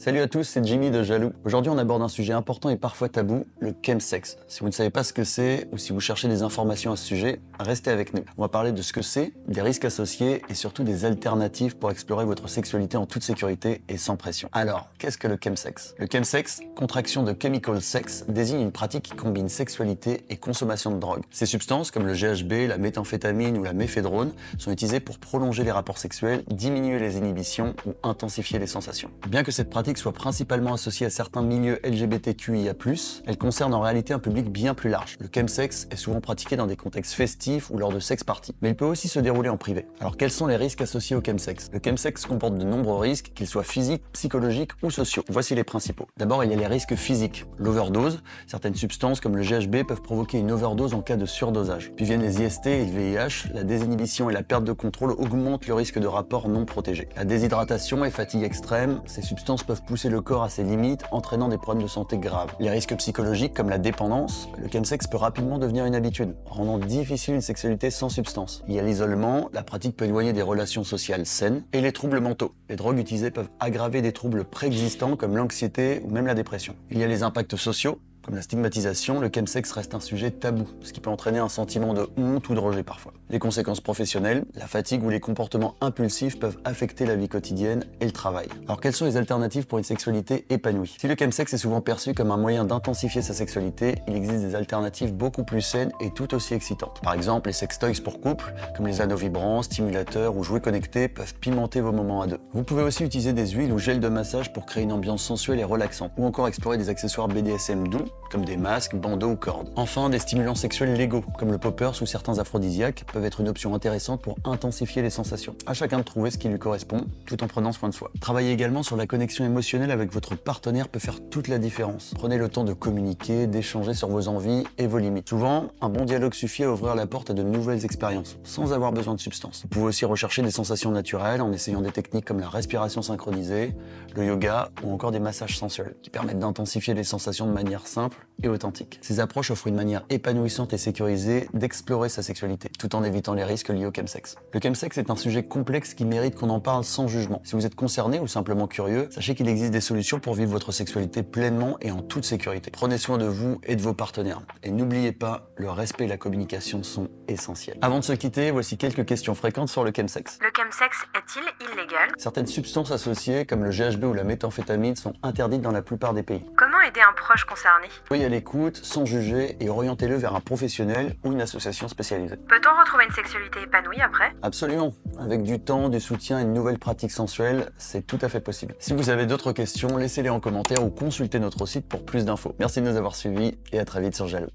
Salut à tous, c'est Jimmy de Jaloux. Aujourd'hui, on aborde un sujet important et parfois tabou, le chemsex. Si vous ne savez pas ce que c'est ou si vous cherchez des informations à ce sujet, restez avec nous. On va parler de ce que c'est, des risques associés et surtout des alternatives pour explorer votre sexualité en toute sécurité et sans pression. Alors, qu'est-ce que le chemsex? Le chemsex, contraction de chemical sex, désigne une pratique qui combine sexualité et consommation de drogue. Ces substances, comme le GHB, la méthamphétamine ou la méphédrone, sont utilisées pour prolonger les rapports sexuels, diminuer les inhibitions ou intensifier les sensations. Bien que cette pratique soit principalement associée à certains milieux LGBTQIA+, elle concerne en réalité un public bien plus large. Le chemsex est souvent pratiqué dans des contextes festifs ou lors de sex parties, mais il peut aussi se dérouler en privé. Alors quels sont les risques associés au chemsex? Le chemsex comporte de nombreux risques, qu'ils soient physiques, psychologiques ou sociaux. Voici les principaux. D'abord, il y a les risques physiques. L'overdose, certaines substances comme le GHB peuvent provoquer une overdose en cas de surdosage. Puis viennent les IST et le VIH, la désinhibition et la perte de contrôle augmentent le risque de rapports non protégés. La déshydratation et fatigue extrême, ces substances peuvent pousser le corps à ses limites, entraînant des problèmes de santé graves. Les risques psychologiques comme la dépendance, le chemsex peut rapidement devenir une habitude, rendant difficile une sexualité sans substance. Il y a l'isolement, la pratique peut éloigner des relations sociales saines, et les troubles mentaux. Les drogues utilisées peuvent aggraver des troubles préexistants comme l'anxiété ou même la dépression. Il y a les impacts sociaux. Comme la stigmatisation, le chemsex reste un sujet tabou, ce qui peut entraîner un sentiment de honte ou de rejet parfois. Les conséquences professionnelles, la fatigue ou les comportements impulsifs peuvent affecter la vie quotidienne et le travail. Alors quelles sont les alternatives pour une sexualité épanouie? Si le chemsex est souvent perçu comme un moyen d'intensifier sa sexualité, il existe des alternatives beaucoup plus saines et tout aussi excitantes. Par exemple, les sextoys pour couple, comme les anneaux vibrants, stimulateurs ou jouets connectés, peuvent pimenter vos moments à deux. Vous pouvez aussi utiliser des huiles ou gels de massage pour créer une ambiance sensuelle et relaxante, ou encore explorer des accessoires BDSM doux, comme des masques, bandeaux ou cordes. Enfin, des stimulants sexuels légaux, comme le poppers ou certains aphrodisiaques, peuvent être une option intéressante pour intensifier les sensations. À chacun de trouver ce qui lui correspond, tout en prenant soin de soi. Travailler également sur la connexion émotionnelle avec votre partenaire peut faire toute la différence. Prenez le temps de communiquer, d'échanger sur vos envies et vos limites. Souvent, un bon dialogue suffit à ouvrir la porte à de nouvelles expériences, sans avoir besoin de substances. Vous pouvez aussi rechercher des sensations naturelles en essayant des techniques comme la respiration synchronisée, le yoga ou encore des massages sensuels, qui permettent d'intensifier les sensations de manière simple et authentique. Ces approches offrent une manière épanouissante et sécurisée d'explorer sa sexualité, tout en évitant les risques liés au chemsex. Le chemsex est un sujet complexe qui mérite qu'on en parle sans jugement. Si vous êtes concerné ou simplement curieux, sachez qu'il existe des solutions pour vivre votre sexualité pleinement et en toute sécurité. Prenez soin de vous et de vos partenaires. Et n'oubliez pas, le respect et la communication sont essentiels. Avant de se quitter, voici quelques questions fréquentes sur le chemsex. Le chemsex est-il illégal? Certaines substances associées, comme le GHB ou la méthamphétamine, sont interdites dans la plupart des pays. Comment aider un proche concerné? Soyez à l'écoute, sans juger, et orientez-le vers un professionnel ou une association spécialisée. Peut-on retrouver une sexualité épanouie après? Absolument. Avec du temps, du soutien et une nouvelle pratique sensuelle, c'est tout à fait possible. Si vous avez d'autres questions, laissez-les en commentaire ou consultez notre site pour plus d'infos. Merci de nous avoir suivis et à très vite sur Jaloux.